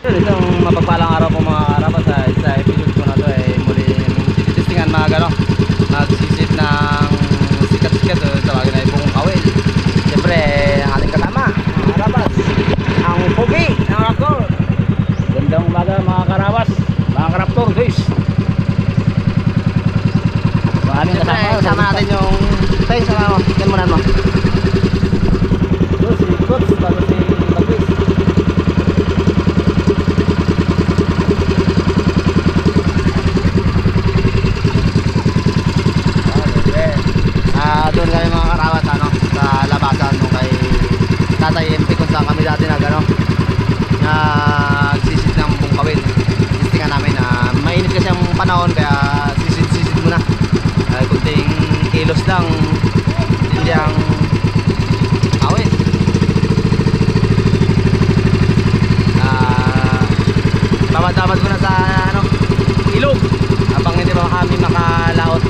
Yun, isang mapagpalang araw po mga karabas. Sa episode ko na to ay muli titestingan magsisit ng sikat-sikat tawagin na yung kawil. Siyempre ang ating kasama mga karabas, ang pogi ng raptor. Gandang umaga mga karabas, mga raptor guys. Siyempre kasama natin yung tayo sa ano, yan muna mo si Coach, tapos si Bagwis. Doon kami mga karawat sa labasan nung kay Tatay MP kung saan kami dati nagsisid ng bungkawin. Sistingan namin mainit kasi ang panahon kaya sisid muna kunting kilos lang hindi ang awit. Tamad muna sa ilog habang hindi pa kami makalaot.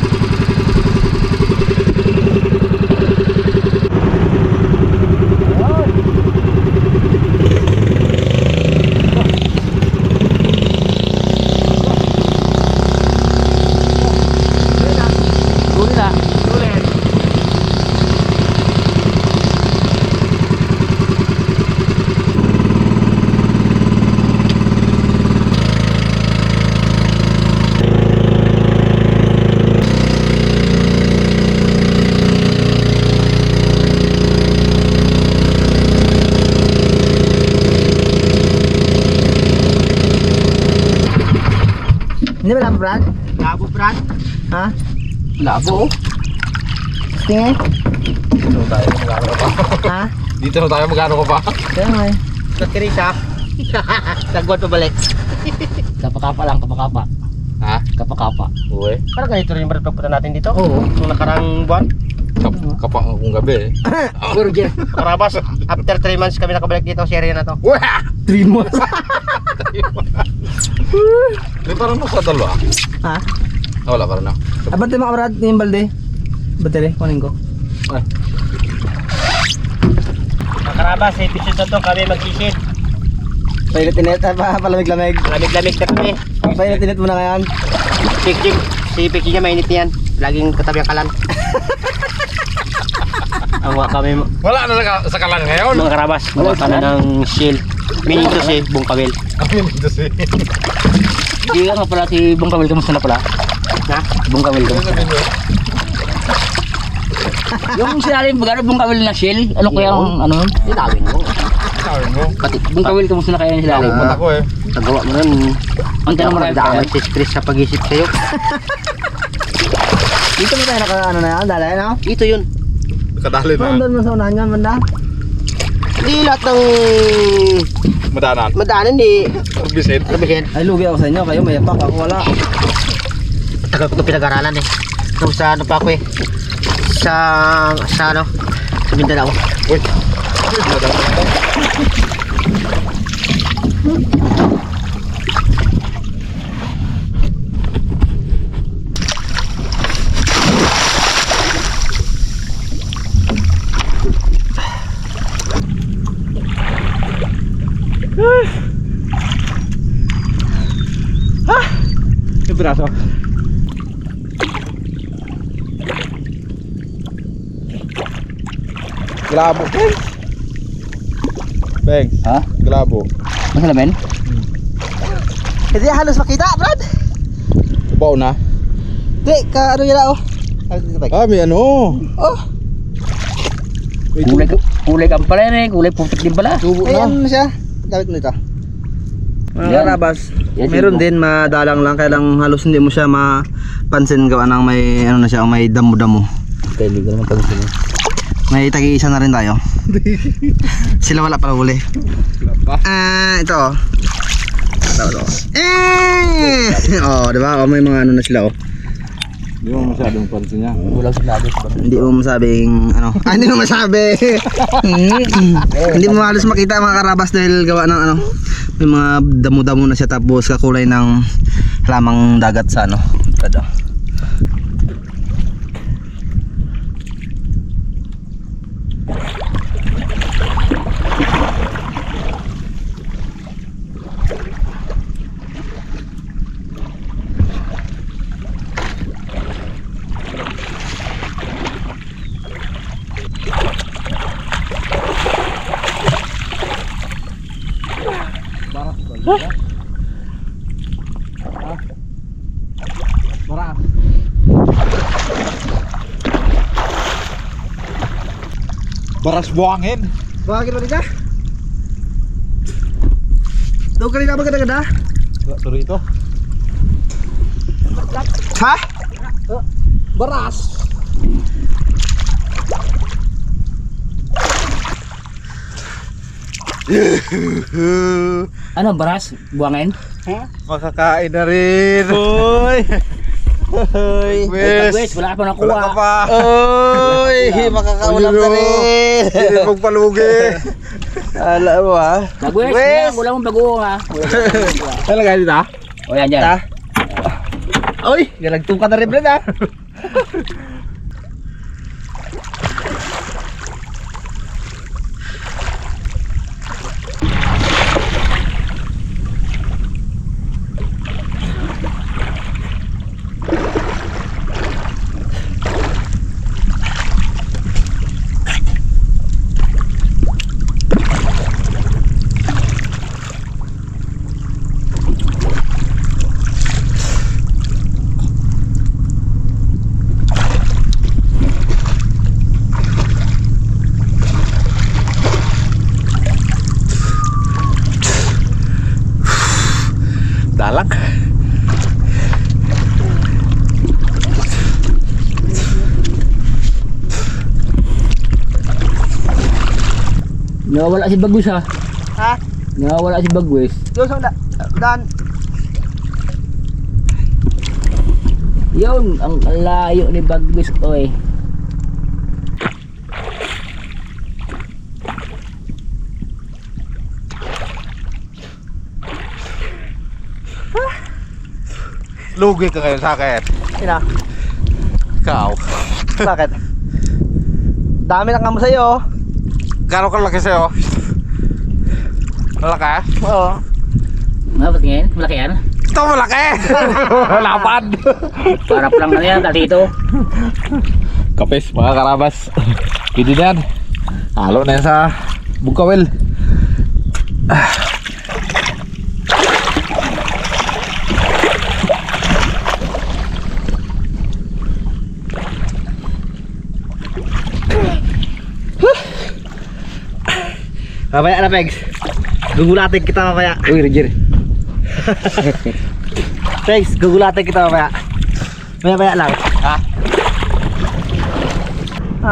Hindi ba labo, Brad? Labo, Brad? Ha? Labo? Tingin? Dito na tayo, magkano ka pa? Ha? Dito na tayo, magkano ka pa? Kaya nga eh. Nagkirisa? Sagwan pa balik. Kapakapa lang, kapakapa. Ha? Kapakapa. Uwe. Parang ganito rin yung pagpunta natin dito. Oo. Nung nakarang buwan. Kapang akong gabi eh. Burger. Karabas, after 3 months kami nakabalik dito sa area na to. Uwe! 3 months. May parang nasa dalawa. Ha? Wala parang na. Abante mga Brad, yung balde. Bateri, kunin ko. Ay. Mga Karabas, sa episode na to kami magsisid. Painit-init, palamig-lamig. Lamig-lamig na kami. Painit-init muna ngayon. Pik-pik. Si Piki niya mainit yan. Laging katabi ang kalan. Ang mga kami Wala na sa kalan ngayon. mga Karabas, mga ka na ng shield. Minitos eh, bungkawil. Kami dito si. Hindi ka nga pala si Bungkawil, kamusta na pala? Ha? Bungkawil, Ano kamusta? sabihin mo? Yung sinalim, magkano Bungkawil na shell? Ano kaya ang ano? Tinawin mo. Sabi mo. Pati Bungkawil, kamusta na kaya yung silalim? Pupunta ko eh. Tagawa mo nun. Ang tanong marami pa yan. Si stress sa pag-isip sa'yo. Dito mo tayo naka ano na yan, dalay no? Ito yun. Kadali na. Doon mo sa unahan yan, banda? Hindi lahat ng Madanan. madaanan di Bisit. sabihin. Ay, lugi ako sa inyo, kayo may yapak, ako wala. Tagal ko ito pinag-aralan eh. Nung sa ano pa ako eh. Sa ano? Sa Mindanao. Uy. Yung braso. Glabo. Bengs. Ha? Glabo. Masalamin? Hindi halos makita, Brad. Baw na. Hindi, ka ano yun ako. Ah, may ano. Oh, May Kulay kang pala rin, kulay putik din pala. tubo na. ayan na siya. Gamit mo ito. Yan. Mga karabas, Yan, meron yan. din madalang lang, kaya lang halos hindi mo siya mapansin gawa ng may ano na siya, may damo-damo. Kaya hindi ko naman pag-gusto. May tagi-isa na rin tayo. Sila wala pala huli. Ito oh. Oh, di ba? Oh, may mga ano na sila oh. Hindi mo masyadong pansin niya. Kulang sinabi sa banda. Hindi mo masabing ano. Hindi mo masabi. Hindi mo halos makita mga karabas dahil gawa ng ano. May mga damo-damo na siya tapos kakulay ng halamang dagat sa ano. Kada. Baras. Baras buangin. Bakit mo ka? Daw kanina ba ganda-ganda? Suruh itu. Ha? Baras. Ano, baras? Buangin? Makakain na rin. Hoy. Hoy. Wes, wala ka pa nakuha. Wala ka pa. Hoy, makakaulam na rin. Hindi magpalugi. Ala mo ha. Nagwes, Wes! wala mong bago ha. Talaga dito ah? O yan dyan. Ha? Oy, galagtong ka na rin Brad ha. Dalak. Nawawala si Bagus ha. Ha? Nawawala si Bagwes. Doon sa daan. Yun, ang layo ni Bagwes oy. Lugi ka ngayon sa akin. Sina? Ikaw. Bakit? Dami na kamo sa'yo. Gano'ng kalaki sa'yo? Malaki? Oo. Nga, ba't ngayon? Malaki yan? Ito malaki! Lapad! Parap lang na yan, dati ito. Kapis mga karabas. Pwede na yan. Halo na yan sa bugkawil. Mamaya na Pegs. Gugulatin kita mamaya. Uy, Roger. Pegs, gugulatin kita mamaya. Maya lang. Ha?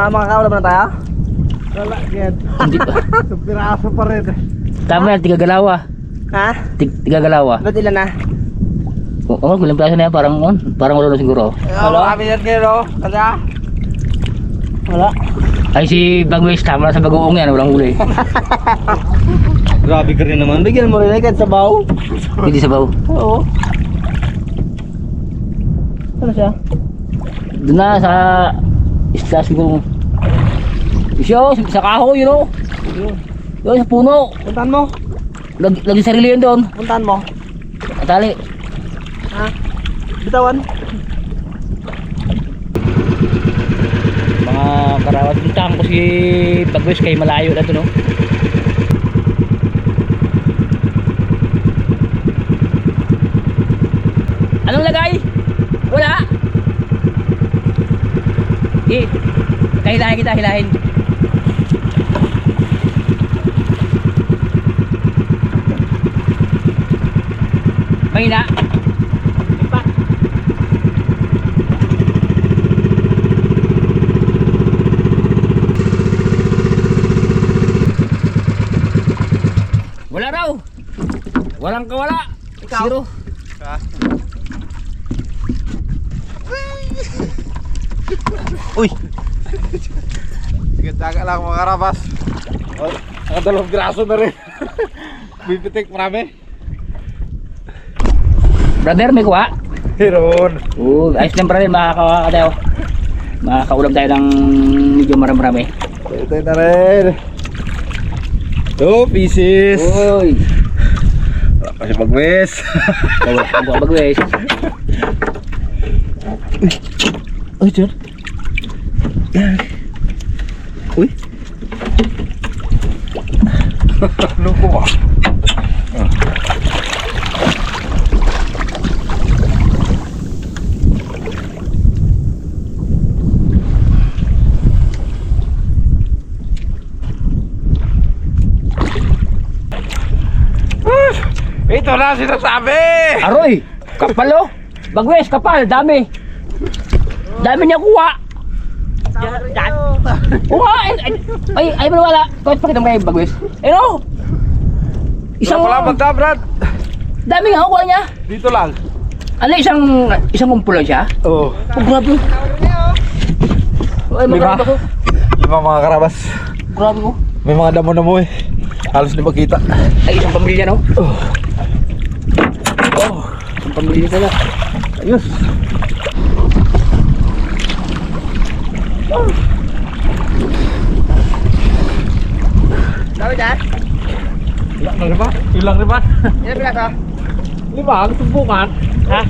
Makakaulam na tayo? Wala, get. Hindi pa. Piraso pa rin. Tama yan, tiga galawa. Ha? Tiga galawa. Ba't ilan na? Oo, kulang plaso na yan, parang wala na siguro. Halo? Kami yan kayo, Kaya? Wala. Ay si Bagwes, tama na sa bagoong yan, walang huli. Grabe ka rin naman. Bigyan mo rin agad sa baw. Hindi sabaw. Oo. Ano siya? Doon na sa isla siguro. Isyo, sa kahoy, you know. Yun, sa puno. Puntahan mo. Lagi sarili yun doon. Puntahan mo. Atali. Ha? Bitawan. Mga karawat, puntahan ko si Bagwes kay malayo na ito, no? Anong lagay? Wala. Kahilahin kita, hilahin. Mahina. Ipa. Wala raw. Walang kawala. Ikaw? Zero. Uy. Sige, taga lang mga karabas. Oh, nakadalawang graso na rin. Bibitik marami. Brother, may kuha? Meron. Ayos lang brother, makakawa ka tayo. Makakaulam tayo ng medyo marami-rami. Ito na rin. 2 pieces. Uy! Kasi Bagwes. Bagwes. Uy, John. Uy. Luko ka. Ito na sinasabi! Aroy! Kapal oh! Bagwes, kapal, dami! Dami niya kuha! Kuha! Ay, wala! Kahit pakita mo kayo, Bagwes. Ano? Isang... Wala magda, Brad. Dami nga kuha niya! Dito lang. Ano, isang kumpulan siya? Oo. Oh, grabe! Ay, Lima. magkano ko? Mga karabas. Grabe ko. May mga damo-damo eh. Halos di makita. Ay, isang pamilya, no? Isang pamilya ka na. Ayos. Dami dyan? Ilang riba? Ilang riba? Ilan piraso? Lima, ang tumbukan. Ha?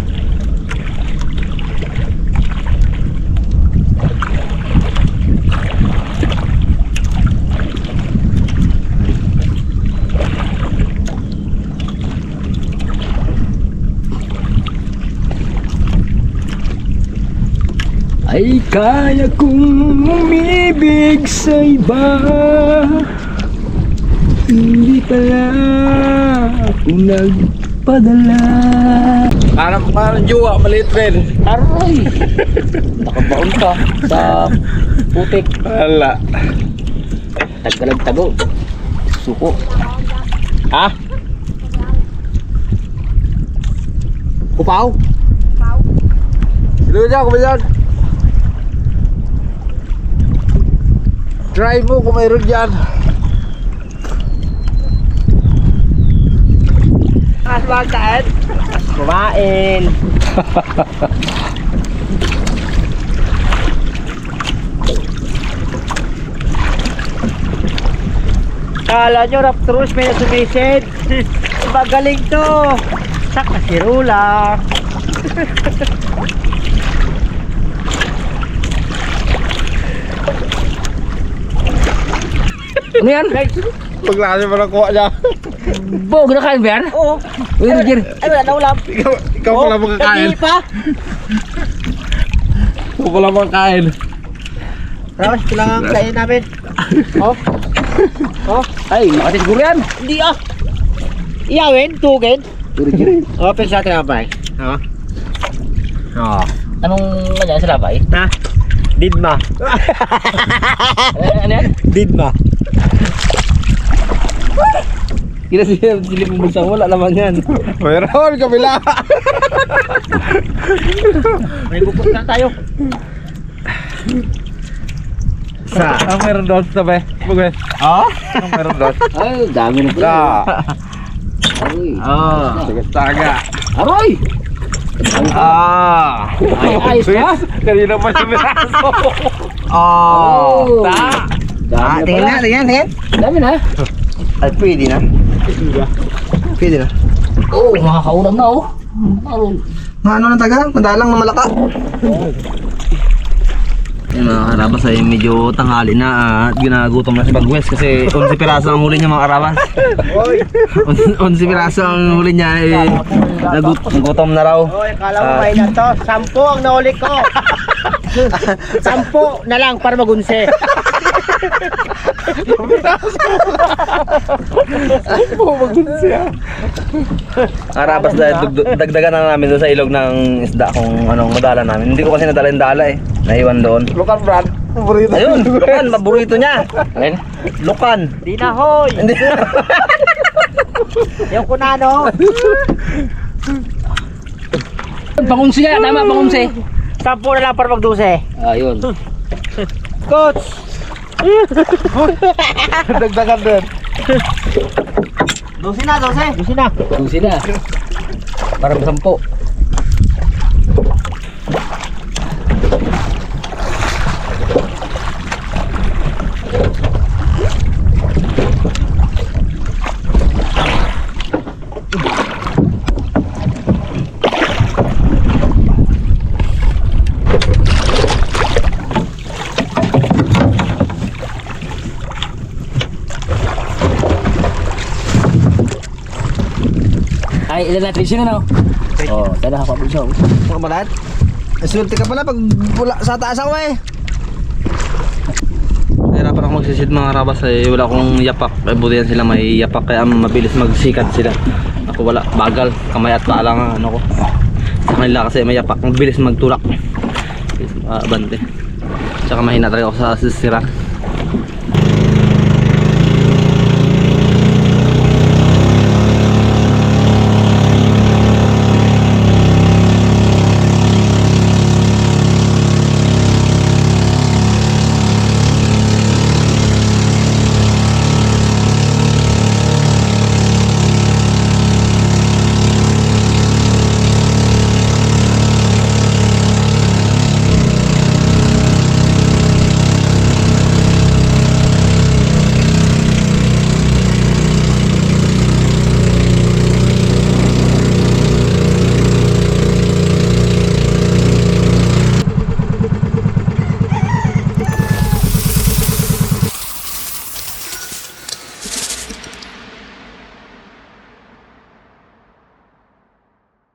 Ay, kaya kong umibig sa iba. Hindi pala ako nagpadala. Hanap ka ng jowa, maliit rin. Aray! Nakabaon ka sa putik. Wala. Tagkalag-tago. Suko. Ha? Kupaw. Sino dyan, kumayan? Try mo kung mayroon dyan. Aswagtaan. Kumain. Kala nyo, Raptorus may nasumisid. Magaling to. Sak na si Rula. Ano yan? Paglasi mo nakuha niya. Bo, ginakain ba yan? Oo. Uy, Roger. Ay, wala na ulam. Ikaw pala makakain. Hindi pa. Ikaw pala makakain. Ramas, kailangan kain namin. Oh. Oh. Ay, makatis siguro yan. Hindi ah. Iyawin, tugin. Uy, Roger. Oh, pero sa atin apa eh. Oo. Oo. Anong kanya sa labay? Na. Didma. Ano yan? Didma. Silip mo bulsa, wala naman yan. Mayroon, kabila. May bukod na tayo. Ang meron doon sa tabi. Bugay. Oh? Ang meron doon. Ay, dami na pala. Aroy. Sige, taga. Aroy! Ay, ayos ka? Kanina pa siya binaso. Oh! Ah, tingin na, tingin. Dami na. Ay, pwede na. Pwede na. Oh, makakaulam na oh. Aroy. Mga ano ng taga? Madalang na malaka. Yung mga karabas ay medyo tanghali na at ginagutom na si Bagwes kasi 11 piraso ang huli niya mga karabas. 11 piraso ang huli niya eh. Nagutom na raw. Oy, kala mo may na to. 10 ang nahuli ko. 10 na lang para magunse. Karabas dahil dagdagan na namin doon sa ilog ng isda kung anong madala namin. Hindi ko kasi nadala yung dala eh. Naiwan doon. Lukan, Brad. Paborito. Ayun, lukan, paborito niya. Alin? Lukan. Di na hoy. Hindi. Yung kunano. Pangunsi nga, tama pangunsi. 10 na lang para magduse. Ayun. Coach. Dagdagan din. 12 na, 12. 12 na. Pangunsi na. Parang 10. Ay, ilan natin siya na no? Oh, tala ako bulsa. Mga balad. Swerte ka pala pag pula sa taas ako eh. Nahirapan ako magsisid mga karabas eh. Wala akong yapak. Eh, buti yan sila may yapak kaya mabilis magsikat sila. Ako wala, bagal, kamay at paa lang ang ano ko. Sa kanila kasi may yapak, ang bilis magtulak. Bilis bante. Tsaka mahina talaga ako sa sisira.